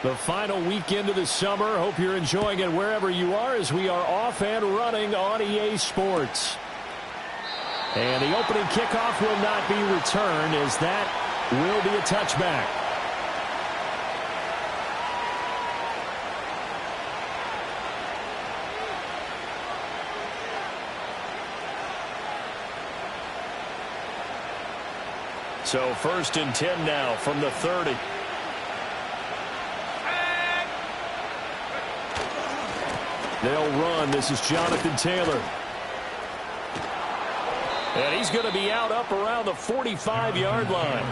The final weekend of the summer. Hope you're enjoying it wherever you are as we are off and running on EA Sports. And the opening kickoff will not be returned as that will be a touchback. So 1st and 10 now from the 30. They'll run. This is Jonathan Taylor. And he's going to be out up around the 45-yard line.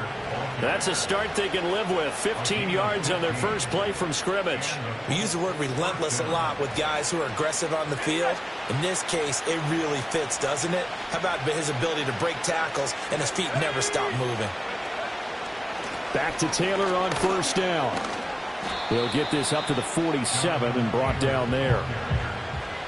That's a start they can live with. 15 yards on their first play from scrimmage. We use the word relentless a lot with guys who are aggressive on the field. In this case, it really fits, doesn't it? How about his ability to break tackles and his feet never stop moving? Back to Taylor on 1st down. They'll get this up to the 47 and brought down there.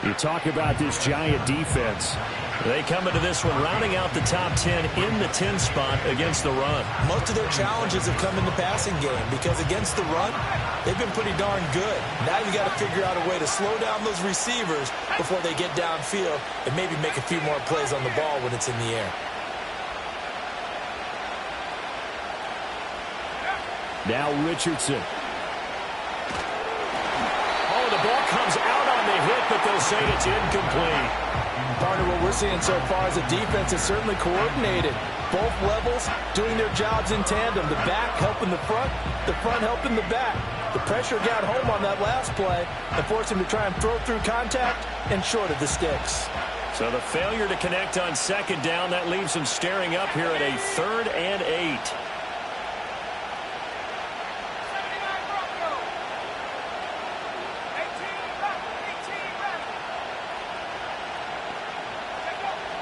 You talk about this Giant defense. They come into this one rounding out the top 10 in the 10 spot against the run. Most of their challenges have come in the passing game because against the run, they've been pretty darn good. Now you got to figure out a way to slow down those receivers before they get downfield and maybe make a few more plays on the ball when it's in the air. Now Richardson. Oh, the ball comes out on the hit, but they'll say it's incomplete. Partner, what we're seeing so far is the defense is certainly coordinated. Both levels doing their jobs in tandem. The back helping the front helping the back. The pressure got home on that last play and forced him to try and throw through contact and short of the sticks. So the failure to connect on 2nd down, that leaves them staring up here at a 3rd and 8.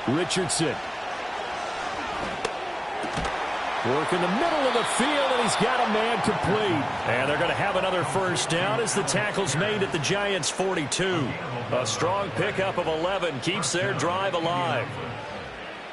Richardson. Work in the middle of the field, and he's got a man complete. And they're going to have another 1st down as the tackle's made at the Giants' 42. A strong pickup of 11 keeps their drive alive.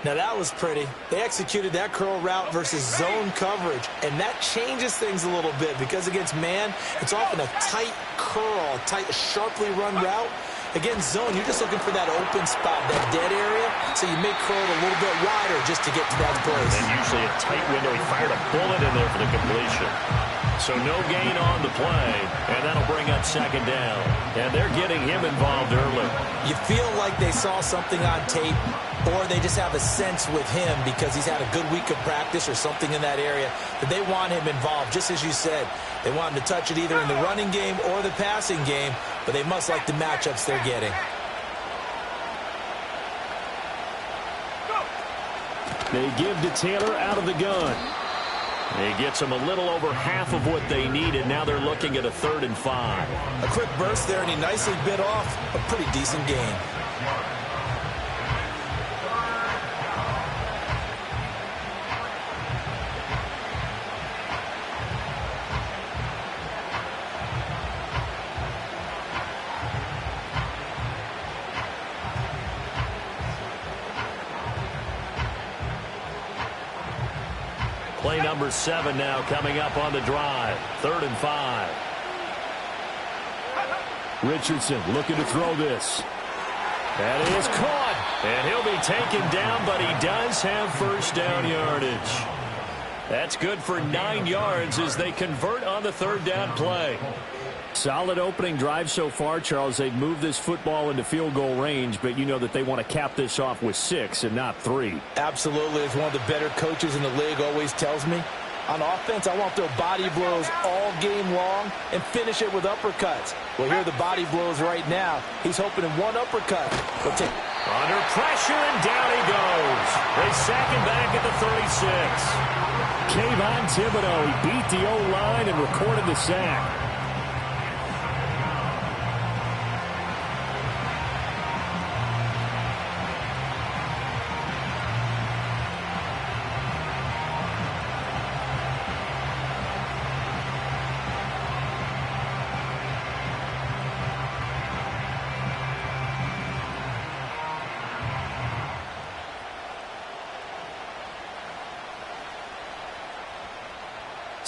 Now that was pretty. They executed that curl route versus zone coverage, and that changes things a little bit because against man, it's often a tight curl, tight, sharply run route. Against zone, you're just looking for that open spot, that dead area, so you may curl it a little bit wider just to get to that place. And usually a tight window. He fired a bullet in there for the completion. So no gain on the play, and that'll bring up 2nd down. And they're getting him involved early. You feel like they saw something on tape, or they just have a sense with him because he's had a good week of practice or something in that area that they want him involved, just as you said. They want him to touch it either in the running game or the passing game, but they must like the matchups they're getting. They give to Taylor out of the gun. He gets them a little over half of what they needed. Now they're looking at a 3rd and 5. A quick burst there, and he nicely bit off a pretty decent gain. Play number 7 now coming up on the drive. 3rd and 5. Richardson looking to throw this. That is caught. And he'll be taken down, but he does have 1st down yardage. That's good for 9 yards as they convert on the 3rd down play. Solid opening drive so far, Charles. They've moved this football into field goal range, but you know that they want to cap this off with 6 and not 3. Absolutely. As one of the better coaches in the league always tells me, on offense, I want to throw body blows all game long and finish it with uppercuts. Well, here are the body blows right now. He's hoping in one uppercut. Under pressure, and down he goes. They sack him back at the 36. Kayvon Thibodeau, he beat the O-line and recorded the sack.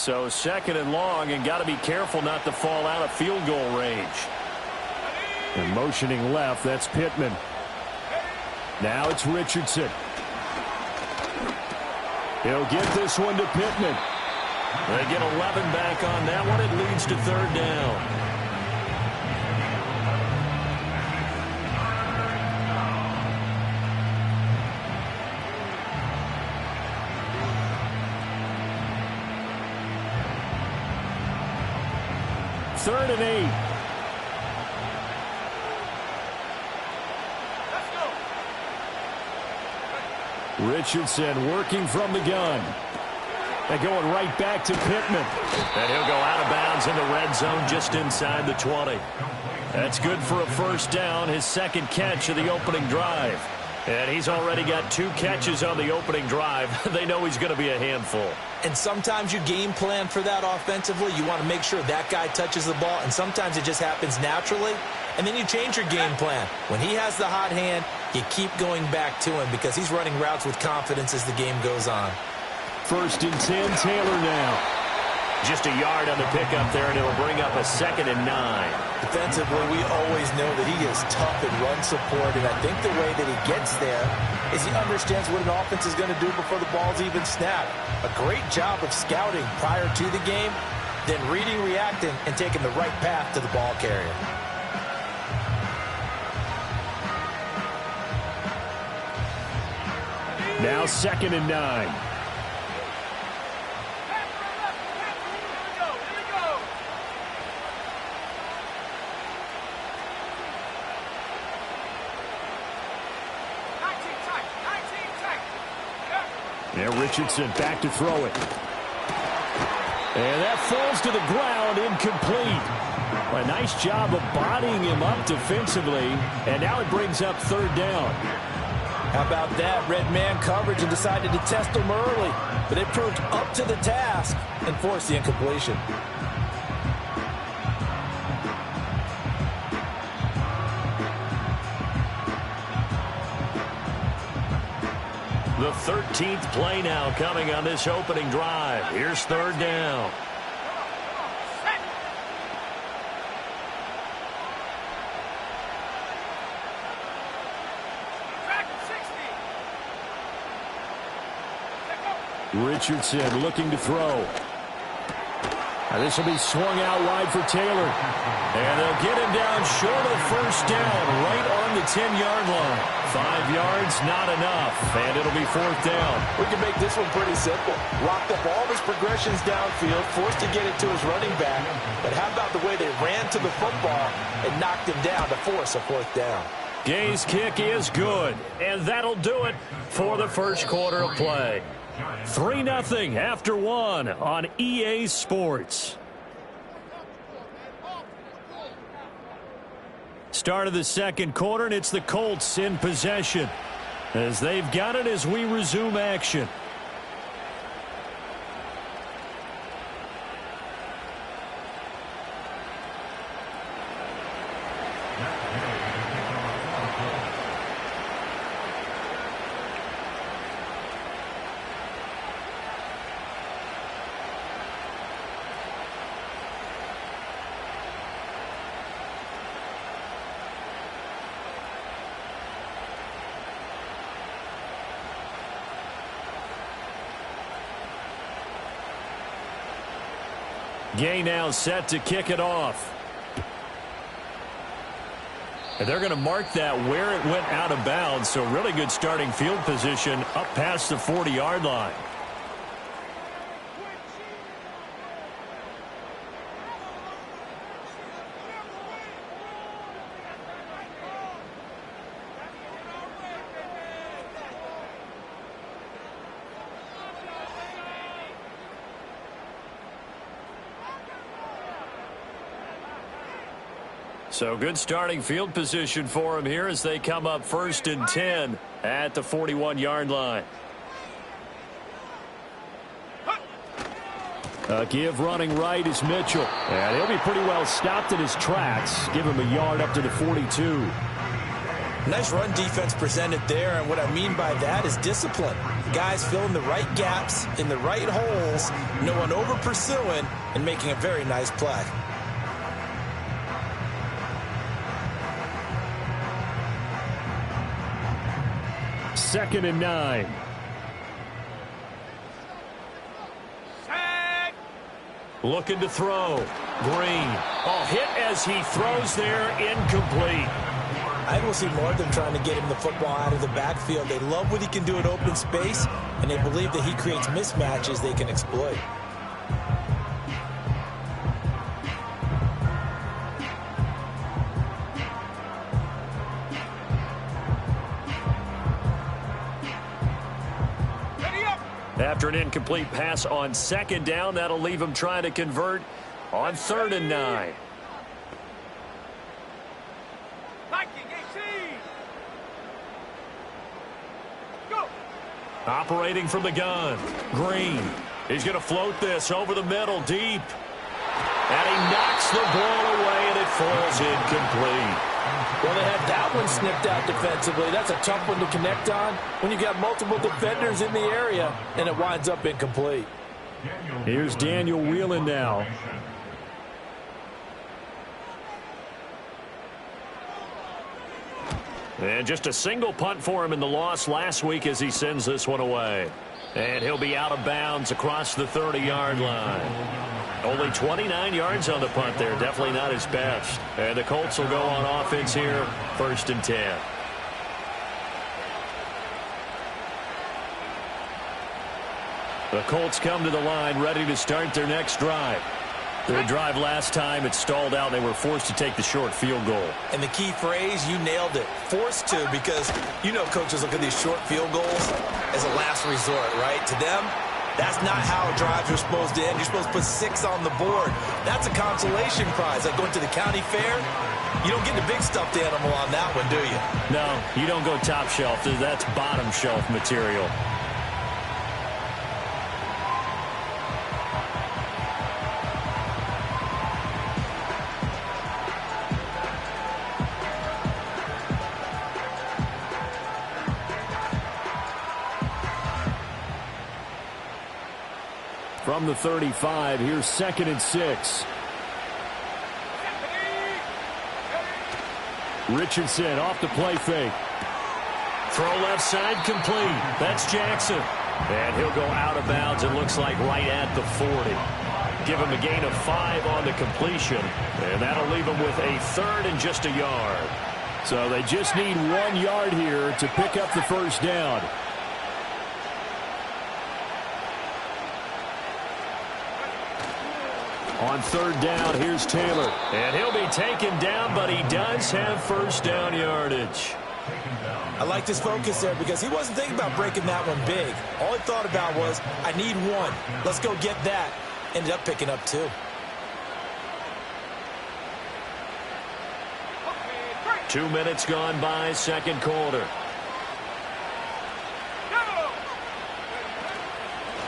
So second and long, and got to be careful not to fall out of field goal range. And motioning left, that's Pittman. Now it's Richardson. He'll get this one to Pittman. They get 11 back on that one. It leads to third down. Third and 8. Richardson working from the gun. And going right back to Pittman. And he'll go out of bounds in the red zone just inside the 20. That's good for a first down, his second catch of the opening drive. And he's already got 2 catches on the opening drive. They know he's going to be a handful. And sometimes you game plan for that offensively. You want to make sure that guy touches the ball, and sometimes it just happens naturally. And then you change your game plan. When he has the hot hand, you keep going back to him because he's running routes with confidence as the game goes on. First and 10, Taylor now. Just a yard on the pickup there, and it'll bring up a 2nd and 9. Defensively, we always know that he is tough in run support, and I think the way that he gets there is he understands what an offense is going to do before the ball's even snapped. A great job of scouting prior to the game, then reading, reacting, and taking the right path to the ball carrier. Now 2nd and 9. Now Richardson back to throw it. And that falls to the ground, incomplete. A nice job of bodying him up defensively, and now it brings up third down. How about that? Red man coverage and decided to test him early, but they proved up to the task and forced the incompletion. The 13th play now coming on this opening drive. Here's third down. Richardson looking to throw. Now this will be swung out wide for Taylor. And they'll get him down short of the first down, right on the 10-yard line. 5 yards, not enough, and it'll be fourth down. We can make this one pretty simple. Locked up all of his progressions downfield, forced to get it to his running back. But how about the way they ran to the football and knocked him down to force a fourth down? Gay's kick is good, and that'll do it for the first quarter of play. 3-0 after 1 on EA Sports. Start of the second quarter, and it's the Colts in possession as they've got it as we resume action. Gay now set to kick it off. And they're going to mark that where it went out of bounds, so really good starting field position up past the 40-yard line. So good starting field position for him here as they come up 1st and 10 at the 41-yard line. Give running right is Mitchell. And he'll be pretty well stopped in his tracks. Give him a yard up to the 42. Nice run defense presented there, and what I mean by that is discipline. Guys filling the right gaps in the right holes, no one over pursuing, and making a very nice play. Second and 9. Looking to throw. Green. Oh, hit as he throws there, incomplete. I will see more of them trying to get him the football out of the backfield. They love what he can do in open space, and they believe that he creates mismatches they can exploit. After an incomplete pass on second down, that'll leave him trying to convert on 3rd and 9. Operating from the gun. Green. He's going to float this over the middle, deep. And he knocks the ball away, and it falls incomplete. Well, they had that one snipped out defensively. That's a tough one to connect on when you got multiple defenders in the area, and it winds up incomplete. Here's Daniel Whelan now. And just a single punt for him in the loss last week as he sends this one away. And he'll be out of bounds across the 30-yard line. Only 29 yards on the punt there. Definitely not his best. And the Colts will go on offense here, 1st and 10. The Colts come to the line ready to start their next drive. Their drive last time, it stalled out. They were forced to take the short field goal. And the key phrase, you nailed it. Forced to, because you know coaches look at these short field goals as a last resort, right? To them, that's not how drives are supposed to end. You're supposed to put 6 on the board. That's a consolation prize. Like going to the county fair, you don't get the big stuffed animal on that one, do you? No, you don't go top shelf. That's bottom shelf material. From the 35, here's 2nd and 6. Richardson off the play fake. Throw left side complete. That's Jackson. And he'll go out of bounds, it looks like right at the 40. Give him a gain of 5 on the completion. And that'll leave him with a 3rd and just a yard. So they just need 1 yard here to pick up the first down. On 3rd down, here's Taylor. And he'll be taken down, but he does have first down yardage. I liked his focus there because he wasn't thinking about breaking that one big. All he thought about was, I need 1. Let's go get that. Ended up picking up 2. Two minutes gone by, second quarter.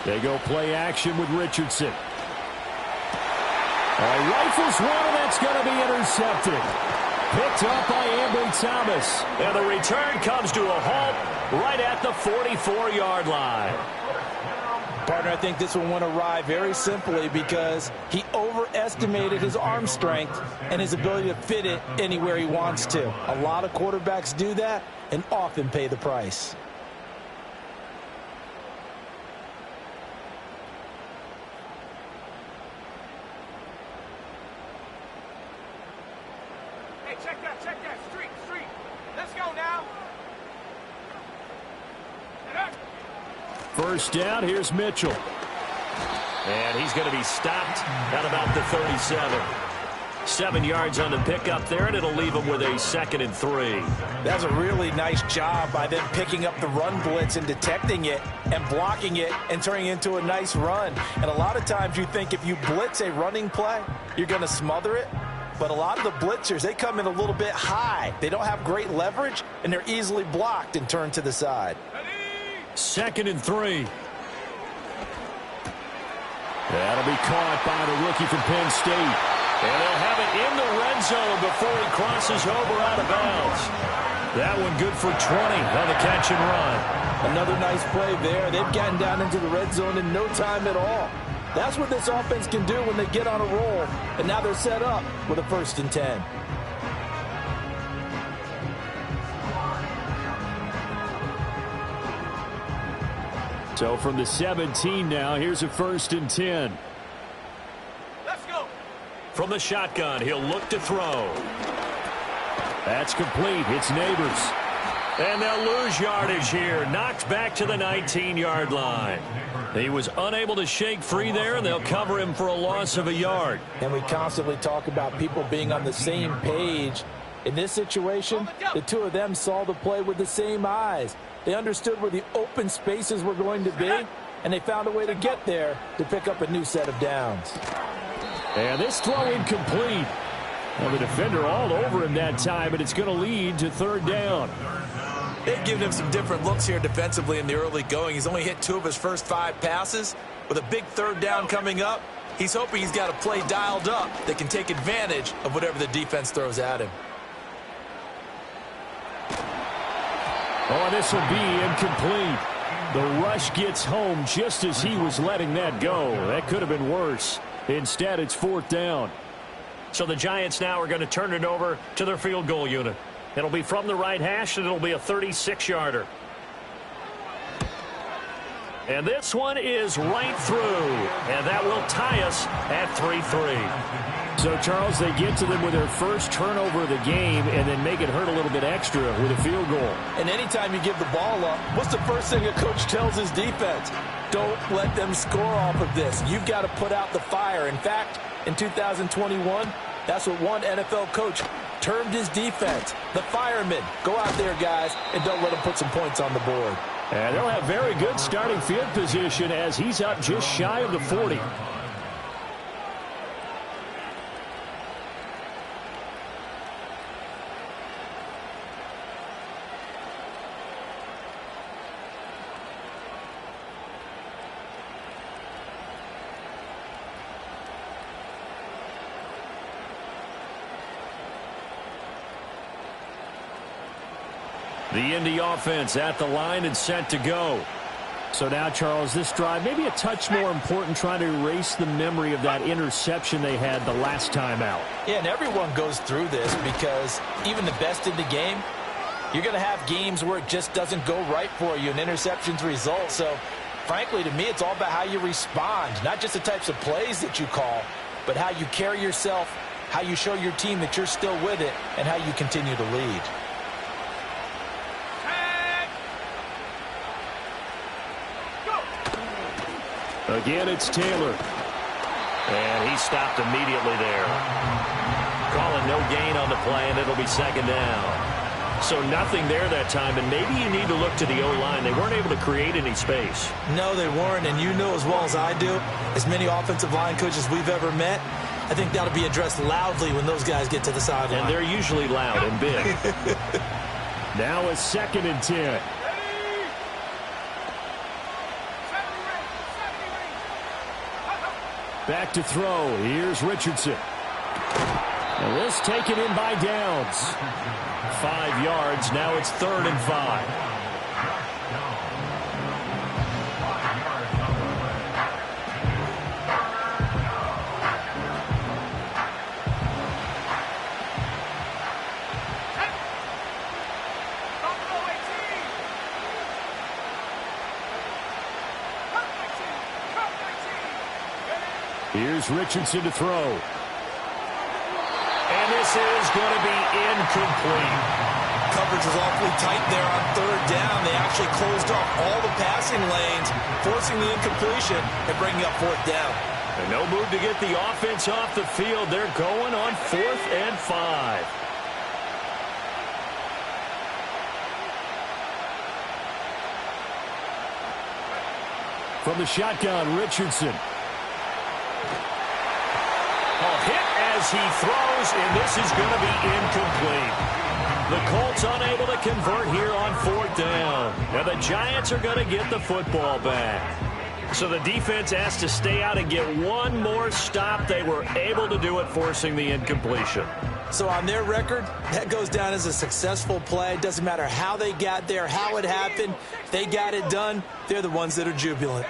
They go play action with Richardson. Rifles one, and that's going to be intercepted. Picked up by Ambry Thomas. And the return comes to a halt right at the 44-yard line. Partner, I think this one went awry very simply because he overestimated his arm strength and his ability to fit it anywhere he wants to. A lot of quarterbacks do that and often pay the price. Check that, street. Let's go now. First down, here's Mitchell. And he's going to be stopped at about the 37. 7 yards on the pickup there, and it'll leave him with a 2nd and 3. That's a really nice job by them picking up the run blitz and detecting it and blocking it and turning it into a nice run. And a lot of times you think if you blitz a running play, you're going to smother it. But a lot of the blitzers, they come in a little bit high. They don't have great leverage, and they're easily blocked and turned to the side. 2nd and 3. That'll be caught by the rookie from Penn State. And they'll have it in the red zone before he crosses over out of bounds. That one good for 20 on the catch and run. Another nice play there. They've gotten down into the red zone in no time at all. That's what this offense can do when they get on a roll. And now they're set up with a 1st and 10. So from the 17 now, here's a 1st and 10. Let's go. From the shotgun, he'll look to throw. That's complete. It's Neighbors. And they'll lose yardage here. Knocked back to the 19-yard line. He was unable to shake free there, and they'll cover him for a loss of a yard. And we constantly talk about people being on the same page. In this situation, the two of them saw the play with the same eyes. They understood where the open spaces were going to be, and they found a way to get there to pick up a new set of downs. And this throw incomplete. Well, the defender all over him that time, and it's going to lead to 3rd down. They've given him some different looks here defensively in the early going. He's only hit 2 of his first 5 passes. With a big 3rd down coming up, he's hoping he's got a play dialed up that can take advantage of whatever the defense throws at him. Oh, this will be incomplete. The rush gets home just as he was letting that go. That could have been worse. Instead, it's 4th down. So the Giants now are going to turn it over to their field goal unit. It'll be from the right hash, and it'll be a 36-yarder. And this one is right through, and that will tie us at 3-3. So, Charles, they get to them with their first turnover of the game and then make it hurt a little bit extra with a field goal. And anytime you give the ball up, what's the first thing a coach tells his defense? Don't let them score off of this. You've got to put out the fire. In fact, in 2021, that's what one NFL coach termed his defense, the firemen. Go out there, guys, and don't let them put some points on the board. And they'll have very good starting field position as he's up just shy of the 40. The Indy offense at the line and set to go. So now, Charles, this drive maybe a touch more important, trying to erase the memory of that interception they had the last time out. Yeah, and everyone goes through this because even the best in the game, you're going to have games where it just doesn't go right for you and interceptions result. So, frankly, to me, it's all about how you respond, not just the types of plays that you call, but how you carry yourself, how you show your team that you're still with it, and how you continue to lead. Again, it's Taylor. And he stopped immediately there. Calling no gain on the play, and it'll be 2nd down. So nothing there that time, and maybe you need to look to the O-line. They weren't able to create any space. No, they weren't, and you know as well as I do, as many offensive line coaches we've ever met, I think that'll be addressed loudly when those guys get to the sideline. And they're usually loud and big. Now a 2nd and 10. Back to throw. Here's Richardson. And this taken in by Downs. 5 yards. Now it's 3rd and 5. Here's Richardson to throw. And this is going to be incomplete. Coverage was awfully tight there on 3rd down. They actually closed off all the passing lanes, forcing the incompletion and bringing up 4th down. And no move to get the offense off the field. They're going on 4th and 5. From the shotgun, Richardson. Hit as he throws, and this is going to be incomplete. The Colts unable to convert here on 4th down. Now the Giants are going to get the football back. So the defense asked to stay out and get one more stop. They were able to do it, forcing the incompletion. So on their record, that goes down as a successful play. It doesn't matter how they got there, how it happened. They got it done. They're the ones that are jubilant.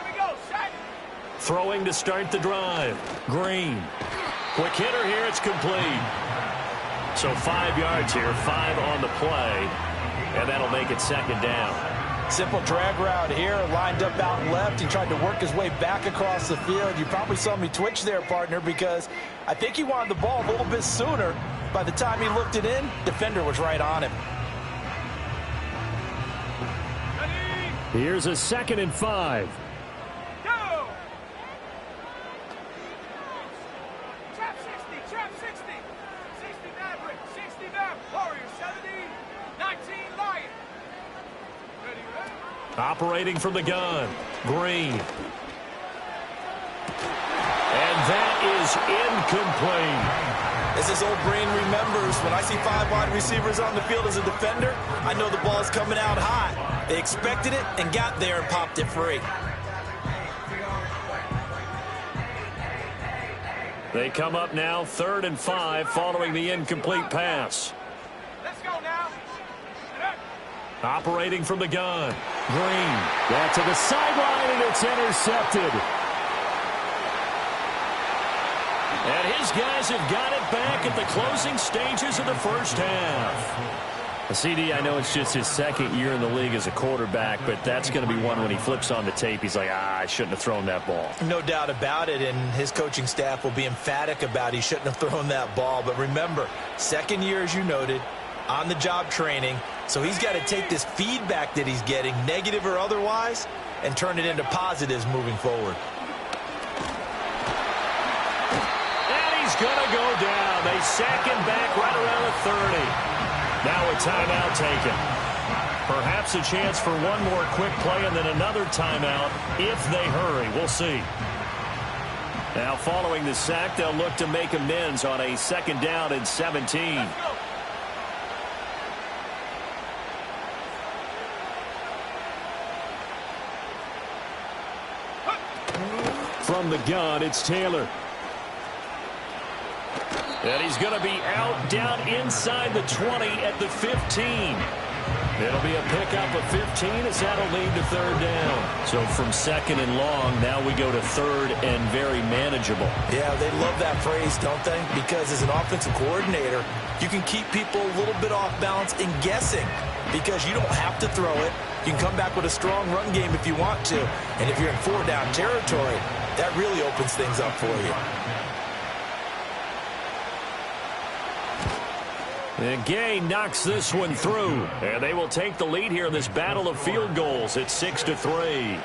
Throwing to start the drive. Green. Quick hitter here. It's complete. So 5 yards here, 5 on the play. And that'll make it second down. Simple drag route here, lined up out left. He tried to work his way back across the field. You probably saw me twitch there, partner, because I think he wanted the ball a little bit sooner. By the time he looked it in, defender was right on him. Here's a 2nd and 5. Go! Trap 60, trap 60. 60 Maverick, 60 Maverick, Warrior 70, 19 Lion. Ready, ready? Operating from the gun. Green. And that is incomplete. As his old brain remembers, when I see 5 wide receivers on the field as a defender, I know the ball's coming out high. They expected it and got there and popped it free. They come up now 3rd and 5 following the incomplete pass. Let's go now. Operating from the gun. Green. That to the sideline, and it's intercepted. And his guys have got it back at the closing stages of the first half. CD, I know it's just his 2nd year in the league as a quarterback, but that's going to be one when he flips on the tape. He's like, I shouldn't have thrown that ball. No doubt about it, and his coaching staff will be emphatic about he shouldn't have thrown that ball. But remember, 2nd year, as you noted, on-the-job training. So he's got to take this feedback that he's getting, negative or otherwise, and turn it into positives moving forward. Going to go down. They sack him back right around the 30. Now a timeout taken. Perhaps a chance for one more quick play and then another timeout if they hurry. We'll see. Now following the sack, they'll look to make amends on a 2nd down and 17. From the gun, it's Taylor. And he's going to be out down inside the 20 at the 15. It'll be a pickup of 15 as that'll lead to 3rd down. So from 2nd and long, now we go to 3rd and very manageable. Yeah, they love that phrase, don't they? Because as an offensive coordinator, you can keep people a little bit off balance and guessing because you don't have to throw it. You can come back with a strong run game if you want to. And if you're in 4-down territory, that really opens things up for you. And Gay knocks this one through. And they will take the lead here in this battle of field goals. It's 6-3.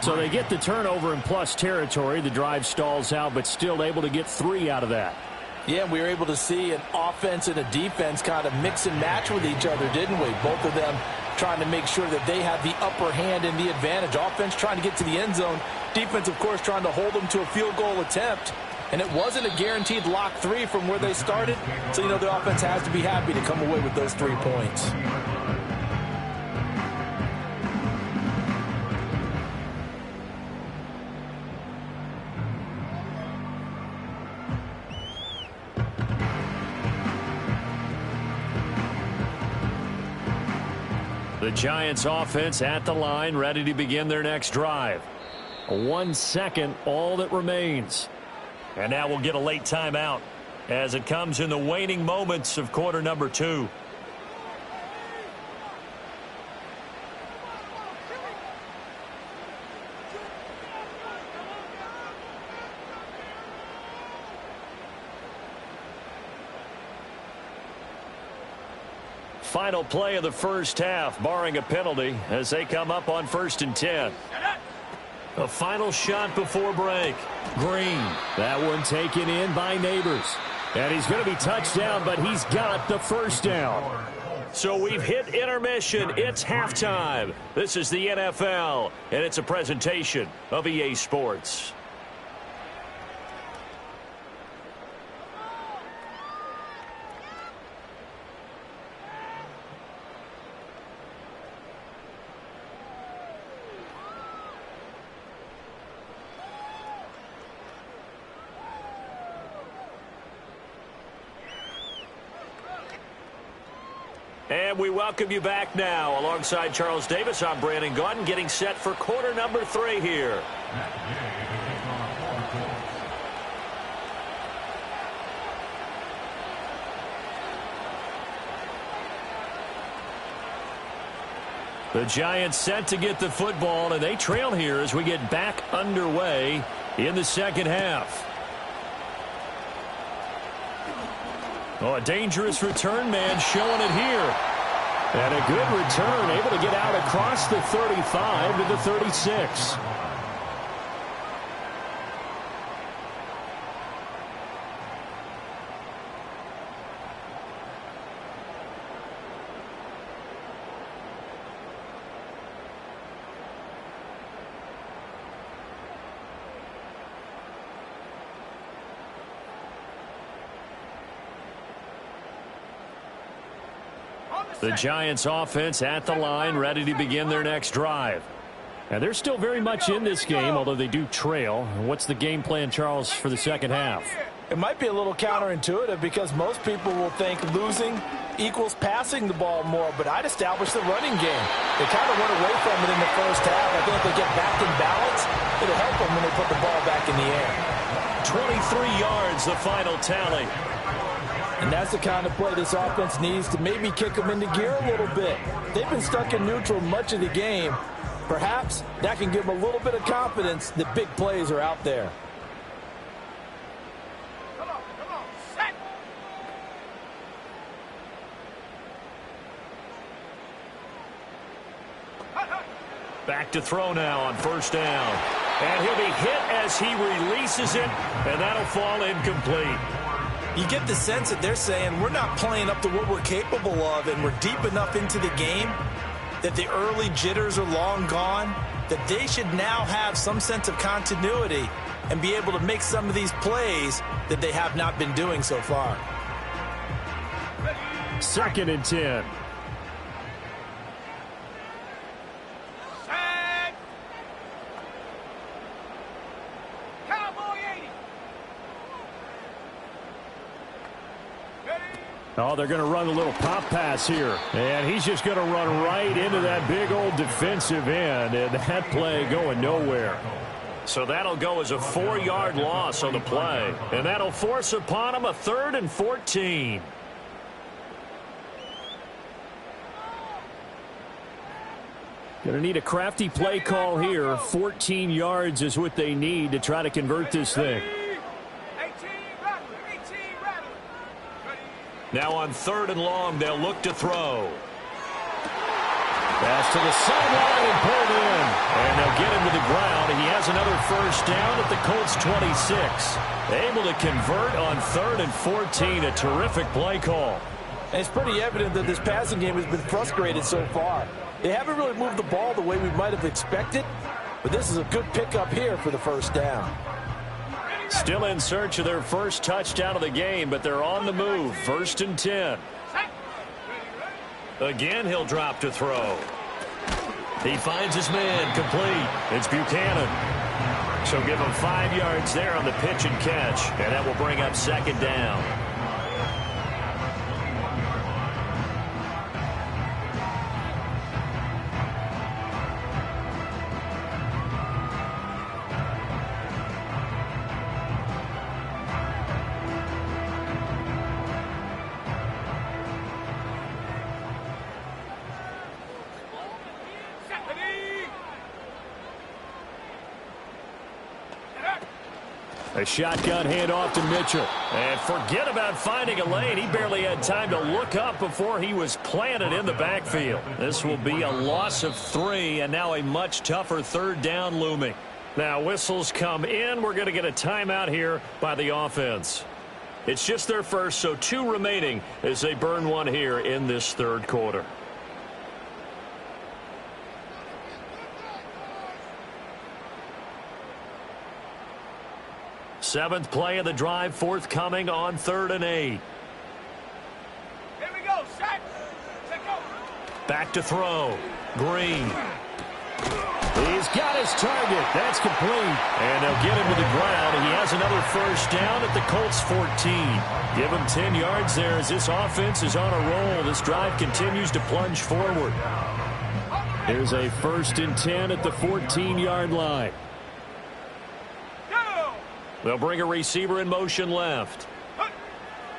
So they get the turnover in plus territory. The drive stalls out, but still able to get 3 out of that. Yeah, we were able to see an offense and a defense kind of mix and match with each other, didn't we? Both of them trying to make sure that they have the upper hand and the advantage. Offense trying to get to the end zone. Defense, of course, trying to hold them to a field goal attempt. And it wasn't a guaranteed lock 3 from where they started. So, you know, the offense has to be happy to come away with those 3 points. The Giants offense at the line, ready to begin their next drive. 1 second, all that remains. And now we'll get a late timeout as it comes in the waning moments of quarter number 2. Final play of the first half, barring a penalty, as they come up on 1st and 10. A final shot before break. Green. That one taken in by Neighbors. And he's going to be touched down, but he's got the first down. So we've hit intermission. It's halftime. This is the NFL, and it's a presentation of EA Sports. And we welcome you back now. Alongside Charles Davis, I'm Brandon Gaudin, getting set for quarter number 3 here. The Giants set to get the football, and they trail here as we get back underway in the second half. Oh, a dangerous return man showing it here. And a good return, able to get out across the 35 to the 36. The Giants offense at the line, ready to begin their next drive. And they're still very much in this game, although they do trail. What's the game plan, Charles, for the second half? It might be a little counterintuitive because most people will think losing equals passing the ball more, but I'd establish the running game. They kind of went away from it in the first half. I think if they get back in balance, it'll help them when they put the ball back in the air. 23 yards, the final tally. And that's the kind of play this offense needs to maybe kick them into gear a little bit. They've been stuck in neutral much of the game. Perhaps that can give them a little bit of confidence that big plays are out there. Come on, set. Back to throw now on first down. And he'll be hit as he releases it, and that'll fall incomplete. You get the sense that they're saying we're not playing up to what we're capable of, and we're deep enough into the game that the early jitters are long gone, that they should now have some sense of continuity and be able to make some of these plays that they have not been doing so far. 2nd and 10. Oh, they're going to run a little pop pass here. And he's just going to run right into that big old defensive end. And that play going nowhere. So that'll go as a 4-yard loss on the play. And that'll force upon him a 3rd and 14. Going to need a crafty play call here. 14 yards is what they need to try to convert this thing. Now on 3rd and long, they'll look to throw. Pass to the sideline and pulled in. And they'll get him to the ground. He has another first down at the Colts 26. Able to convert on 3rd and 14. A terrific play call. And it's pretty evident that this passing game has been frustrated so far. They haven't really moved the ball the way we might have expected. But this is a good pickup here for the first down. Still in search of their first touchdown of the game, but they're on the move. 1st and 10. Again, he'll drop to throw. He finds his man complete. It's Buchanan. So give him 5 yards there on the pitch and catch, and that will bring up 2nd down. A shotgun handoff to Mitchell. And forget about finding a lane. He barely had time to look up before he was planted in the backfield. This will be a loss of 3, and now a much tougher 3rd down looming. Now whistles come in. We're going to get a timeout here by the offense. It's just their first, so 2 remaining as they burn one here in this 3rd quarter. Seventh play of the drive, forthcoming on 3rd and 8. Here we go, set. Check out. Back to throw. Green. He's got his target. That's complete. And they'll get him to the ground. He has another first down at the Colts 14. Give him 10 yards there as this offense is on a roll. This drive continues to plunge forward. Here's a 1st and 10 at the 14-yard line. They'll bring a receiver in motion left.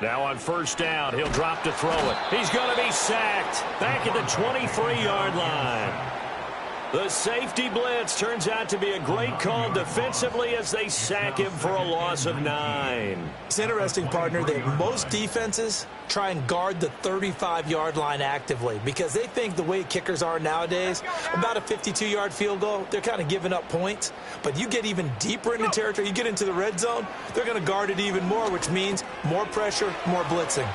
Now on 1st down, he'll drop to throw it. He's going to be sacked back at the 23-yard line. The safety blitz turns out to be a great call defensively as they sack him for a loss of 9. It's interesting, partner, that most defenses try and guard the 35-yard line actively because they think the way kickers are nowadays, about a 52-yard field goal, they're kind of giving up points. But you get even deeper into territory, you get into the red zone, they're going to guard it even more, which means more pressure, more blitzing.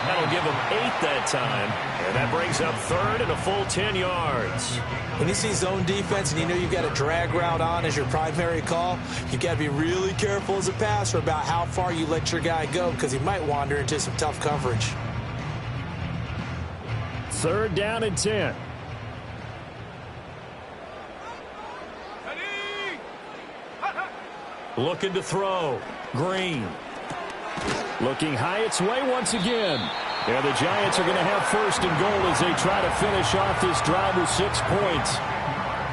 That'll give them 8 that time, and that brings up 3rd and a full 10 yards. When you see zone defense and you know you've got a drag route on as your primary call, you've got to be really careful as a passer about how far you let your guy go because he might wander into some tough coverage. 3rd down and 10. Looking to throw. Green. Looking high its way once again. Yeah, the Giants are going to have 1st and goal as they try to finish off this drive with 6 points.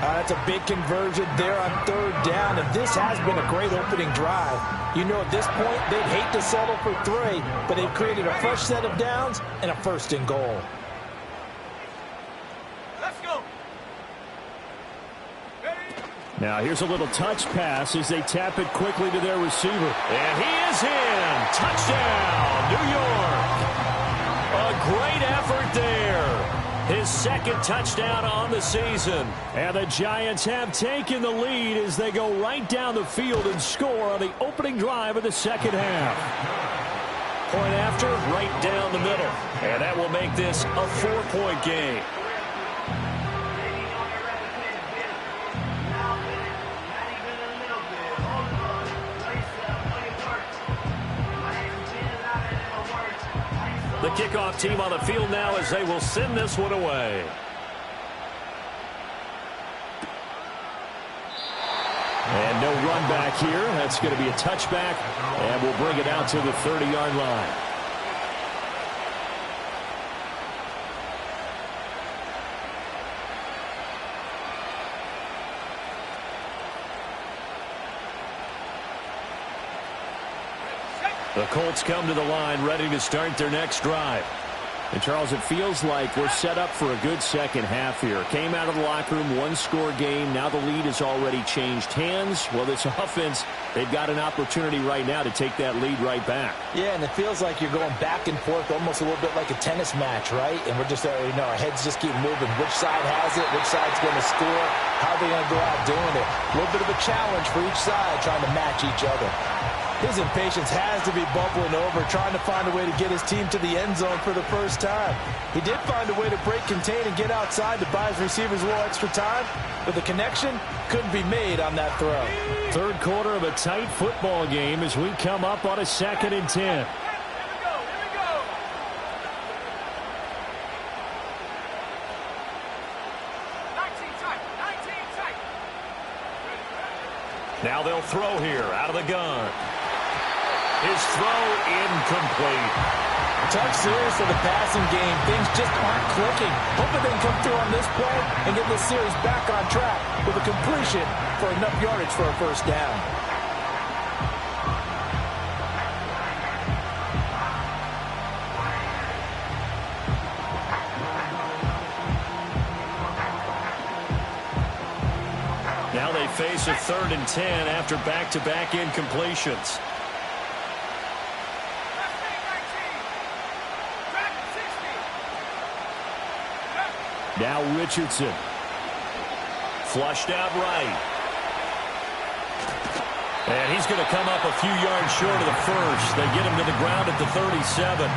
That's a big conversion there on 3rd down, and this has been a great opening drive. You know, at this point, they'd hate to settle for 3, but they've created a fresh set of downs and a 1st and goal. Let's go. Now here's a little touch pass as they tap it quickly to their receiver. And he is in. Touchdown, New York. A great effort there. His 2nd touchdown on the season. And the Giants have taken the lead as they go right down the field and score on the opening drive of the 2nd half. Point after, right down the middle. And that will make this a 4-point game. The kickoff team on the field now as they will send this one away. And no run back here. That's going to be a touchback, and we'll bring it out to the 30-yard line. The Colts come to the line ready to start their next drive. And, Charles, it feels like we're set up for a good second half here. Came out of the locker room, 1-score game. Now the lead has already changed hands. Well, this offense, they've got an opportunity right now to take that lead right back. Yeah, and it feels like you're going back and forth almost a little bit like a tennis match, right? And we're just, our heads just keep moving. Which side has it? Which side's going to score? How are they going to go out doing it? A little bit of a challenge for each side trying to match each other. His impatience has to be bubbling over, trying to find a way to get his team to the end zone for the first time. He did find a way to break, contain, and get outside to buy his receivers a little extra time, but the connection couldn't be made on that throw. 3rd quarter of a tight football game as we come up on a 2nd and 10. Now they'll throw here out of the gun. His throw incomplete. Tough series for the passing game. Things just aren't clicking. Hoping they can come through on this play and get this series back on track with a completion for enough yardage for a 1st down. Now they face a 3rd and 10 after back-to-back incompletions. Now Richardson. Flushed out right. And he's going to come up a few yards short of the first. They get him to the ground at the 37.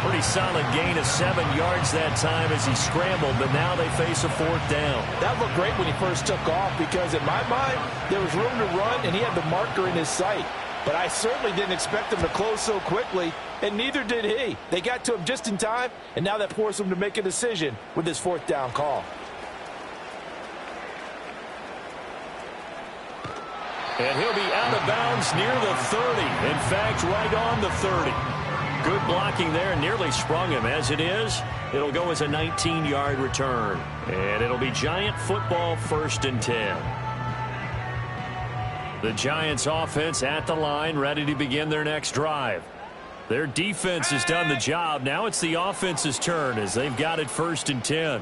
Pretty solid gain of 7 yards that time as he scrambled, but now they face a 4th down. That looked great when he first took off because, in my mind, there was room to run, and he had the marker in his sight. But I certainly didn't expect him to close so quickly, and neither did he. They got to him just in time, and now that forced him to make a decision with his 4th down call. And he'll be out of bounds near the 30. In fact, right on the 30. Good blocking there, nearly sprung him. As it is, it'll go as a 19-yard return. And it'll be Giant football, 1st and 10. The Giants offense at the line, ready to begin their next drive. Their defense has done the job. Now it's the offense's turn as they've got it 1st and 10.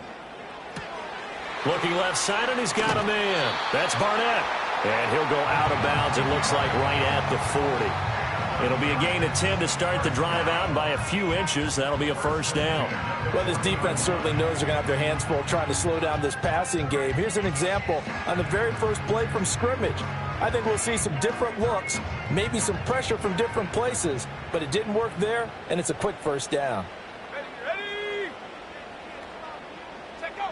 Looking left side, and he's got a man. That's Barnett. And he'll go out of bounds, it looks like, right at the 40. It'll be a gain of 10 to start the drive out, and by a few inches, that'll be a 1st down. Well, this defense certainly knows they're going to have their hands full trying to slow down this passing game. Here's an example on the very first play from scrimmage. I think we'll see some different looks, maybe some pressure from different places, but it didn't work there, and it's a quick 1st down. Ready. Set, go.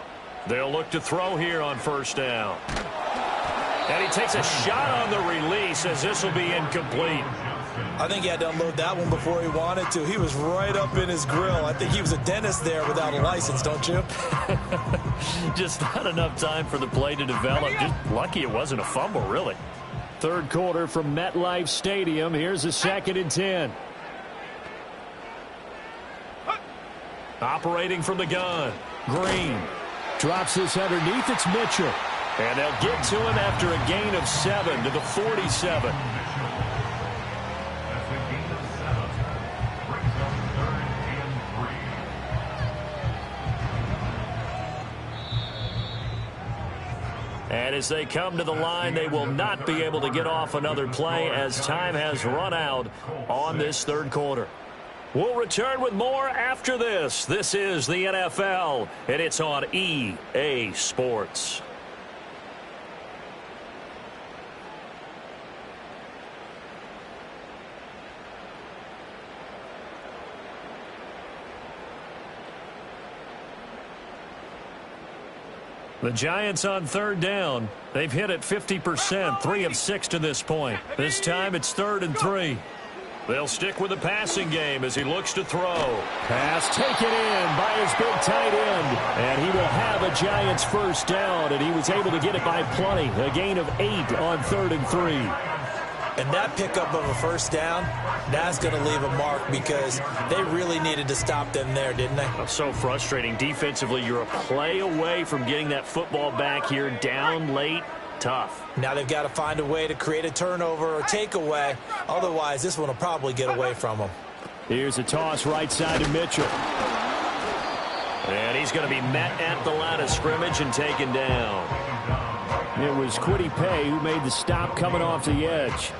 They'll look to throw here on 1st down. And he takes a shot on the release as this will be incomplete. I think he had to unload that one before he wanted to. He was right up in his grill. I think he was a dentist there without a license, don't you? Just not enough time for the play to develop. Just lucky it wasn't a fumble, really. 3rd quarter from MetLife Stadium. Here's a 2nd and 10. Operating from the gun. Green. Drops this underneath. It's Mitchell. And they'll get to him after a gain of 7 to the 47. And as they come to the line, they will not be able to get off another play as time has run out on this 3rd quarter. We'll return with more after this. This is the NFL, and it's on EA Sports. The Giants on 3rd down. They've hit it 50%, 3 of 6 to this point. This time it's 3rd and 3. They'll stick with the passing game as he looks to throw. Pass taken in by his big tight end. And he will have a Giants 1st down, and he was able to get it by plenty. A gain of 8 on 3rd and 3. And that pickup of a 1st down, that's going to leave a mark because they really needed to stop them there, didn't they? So frustrating. Defensively, you're a play away from getting that football back here down late. Tough. Now they've got to find a way to create a turnover or takeaway. Otherwise, this one will probably get away from them. Here's a toss right side to Mitchell. And he's going to be met at the line of scrimmage and taken down. It was Kwity Paye who made the stop coming off the edge.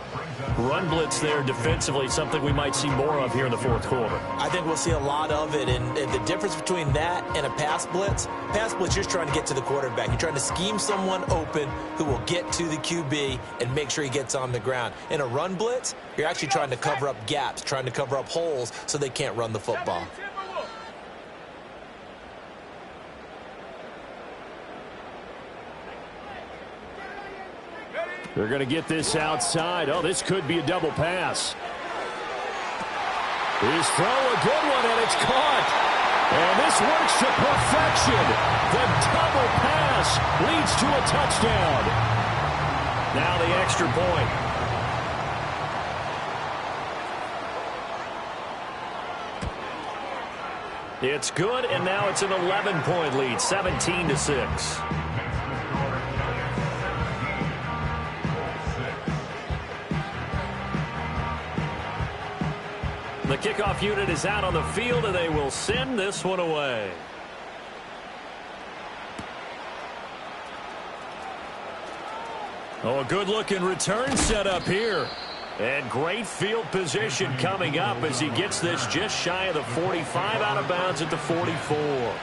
Run blitz there defensively, something we might see more of here in the 4th quarter. I think we'll see a lot of it, and the difference between that and a pass blitz, you're just trying to get to the quarterback. You're trying to scheme someone open who will get to the QB and make sure he gets on the ground. In a run blitz, you're actually trying to cover up gaps, trying to cover up holes so they can't run the football. They're going to get this outside. Oh, this could be a double pass. His throw, a good one, and it's caught. And this works to perfection. The double pass leads to a touchdown. Now the extra point. It's good, and now it's an 11-point lead, 17-6. The kickoff unit is out on the field, and they will send this one away. Oh, a good-looking return set up here. And great field position coming up as he gets this just shy of the 45, out of bounds at the 44.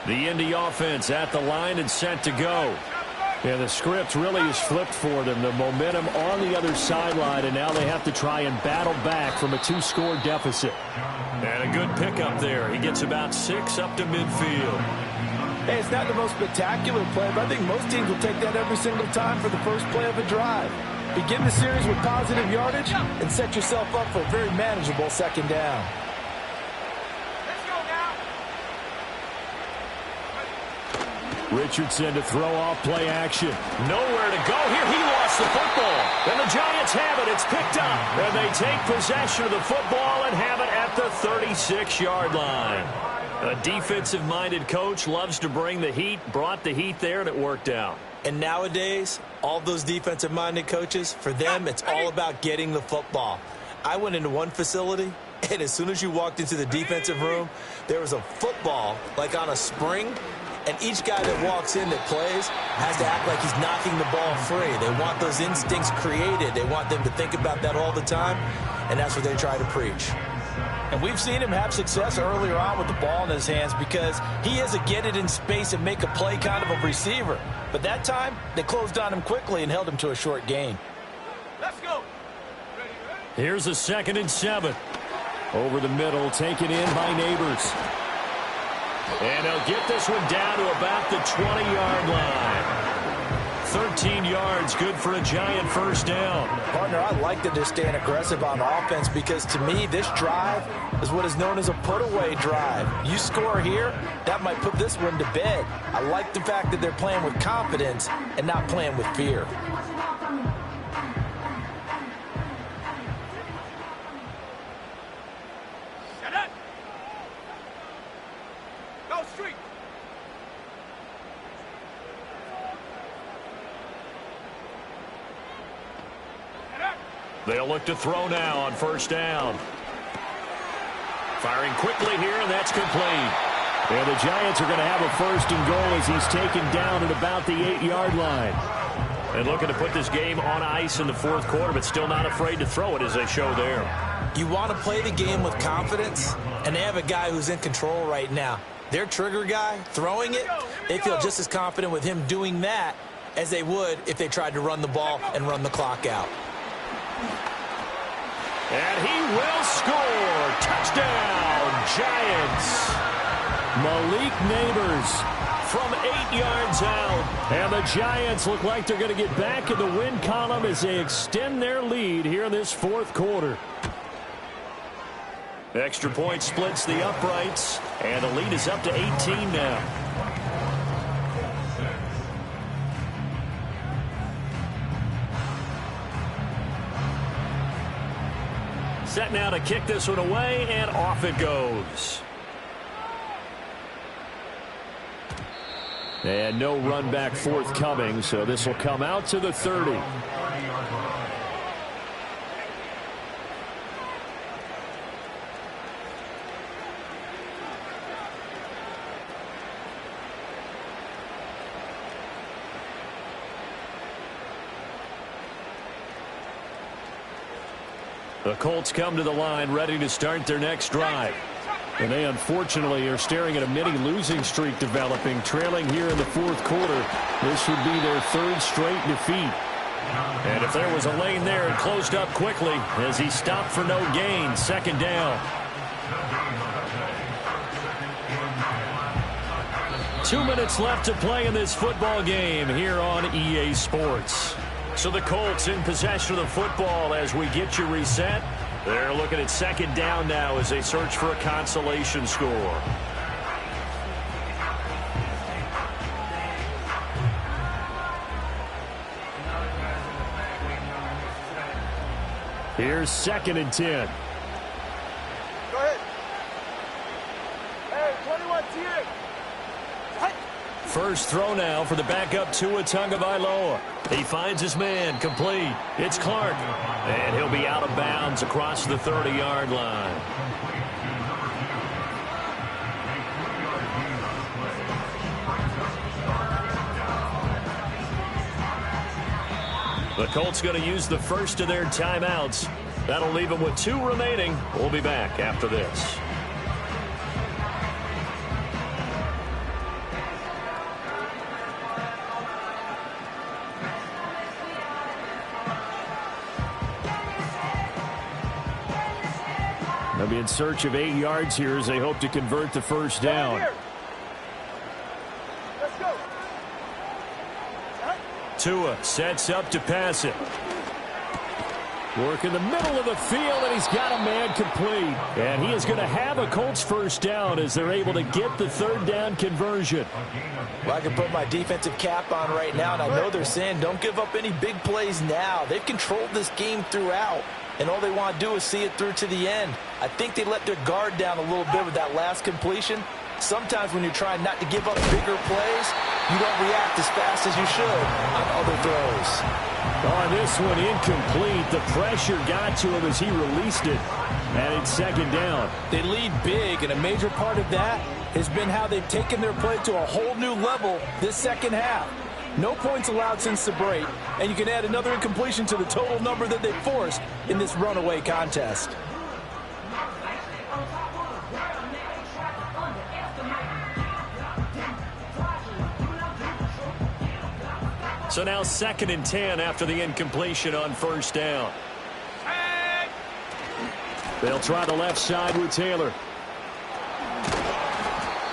The Indy offense at the line and set to go. And the script really is flipped for them. The momentum on the other sideline, and now they have to try and battle back from a 2-score deficit. And a good pickup there. He gets about 6 up to midfield. Hey, it's not the most spectacular play, but I think most teams will take that every single time for the first play of a drive. Begin the series with positive yardage and set yourself up for a very manageable second down. Let's go now. Richardson to throw off play action. Nowhere to go here. He lost the football. And the Giants have it. It's picked up. And they take possession of the football and have it at the 36-yard line. A defensive-minded coach loves to bring the heat, brought the heat there, and it worked out. And nowadays, all those defensive-minded coaches, for them, it's all about getting the football. I went into one facility, and as soon as you walked into the defensive room, there was a football, like on a spring, and each guy that walks in that plays has to act like he's knocking the ball free. They want those instincts created. They want them to think about that all the time, and that's what they try to preach. And we've seen him have success earlier on with the ball in his hands because he is a get it in space and make a play kind of a receiver. But that time, they closed on him quickly and held him to a short gain. Let's go. Ready? Here's a 2nd and 7. Over the middle, taken in by Neighbors. And he'll get this one down to about the 20-yard line. 13 yards, good for a Giant first down. Partner, I like that they're staying aggressive on offense because, to me, this drive is what is known as a put-away drive. You score here, that might put this one to bed. I like the fact that they're playing with confidence and not playing with fear. Shut up. Go street. They'll look to throw now on first down. Firing quickly here, and that's complete. And the Giants are going to have a 1st and goal as he's taken down at about the 8-yard line. And looking to put this game on ice in the 4th quarter, but still not afraid to throw it as they show there. You want to play the game with confidence, and they have a guy who's in control right now. Their trigger guy, throwing it, they feel just as confident with him doing that as they would if they tried to run the ball and run the clock out. And he will score. Touchdown, Giants. Malik Neighbors from 8 yards out. And the Giants look like they're going to get back in the win column as they extend their lead here in this 4th quarter. Extra point splits the uprights, and the lead is up to 18 now. Set now to kick this one away, and off it goes. And no run back forthcoming, so this will come out to the 30. The Colts come to the line ready to start their next drive. And they unfortunately are staring at a mini losing streak developing, trailing here in the 4th quarter. This would be their 3rd straight defeat. And if there was a lane there, it closed up quickly as he stopped for no gain. 2nd down. 2 minutes left to play in this football game here on EA Sports. So the Colts in possession of the football as we get you reset. They're looking at 2nd down now as they search for a consolation score. Here's 2nd and 10. Go ahead. Hey, 21 T8. First throw now for the backup Tua Tagovailoa. He finds his man, complete. It's Clark. And he'll be out of bounds across the 30-yard line. The Colts going to use the first of their timeouts. That'll leave them with 2 remaining. We'll be back after this. They'll be in search of 8 yards here as they hope to convert the first down. Let's go. Tua sets up to pass it. Working the middle of the field, and he's got a man complete. And he is going to have a Colts first down as they're able to get the third down conversion. Well, I can put my defensive cap on right now, and I know they're saying don't give up any big plays now. They've controlled this game throughout, and all they want to do is see it through to the end. I think they let their guard down a little bit with that last completion. Sometimes when you're trying not to give up bigger plays, you don't react as fast as you should on other throws. On this one, incomplete. The pressure got to him as he released it. And it's second down. They lead big, and a major part of that has been how they've taken their play to a whole new level this second half. No points allowed since the break, and you can add another incompletion to the total number that they forced in this runaway contest. So now 2nd and 10 after the incompletion on first down. They'll try the left side with Taylor.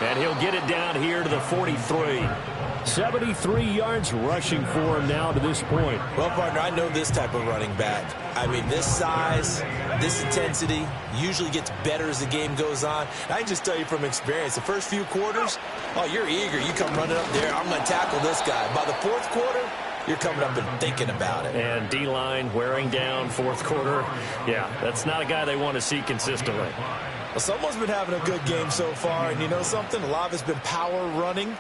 And he'll get it down here to the 43. 73 yards rushing for him now to this point. Well, partner, I know this type of running back. I mean, this size, this intensity usually gets better as the game goes on. I can just tell you from experience, the first few quarters, oh, you're eager. You come running up there, I'm going to tackle this guy. By the fourth quarter, you're coming up and thinking about it. And D-line wearing down fourth quarter. Yeah, that's not a guy they want to see consistently. Well, someone's been having a good game so far, and you know something? A lot of it's been power running.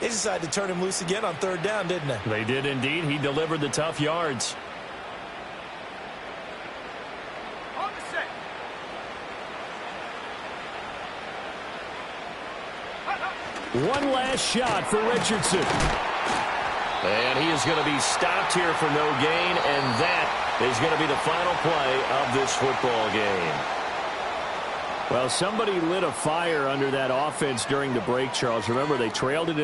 They decided to turn him loose again on third down, didn't they? They did indeed. He delivered the tough yards. On the set. One last shot for Richardson. And he is going to be stopped here for no gain, and that is going to be the final play of this football game. Well, somebody lit a fire under that offense during the break, Charles. Remember, they trailed it in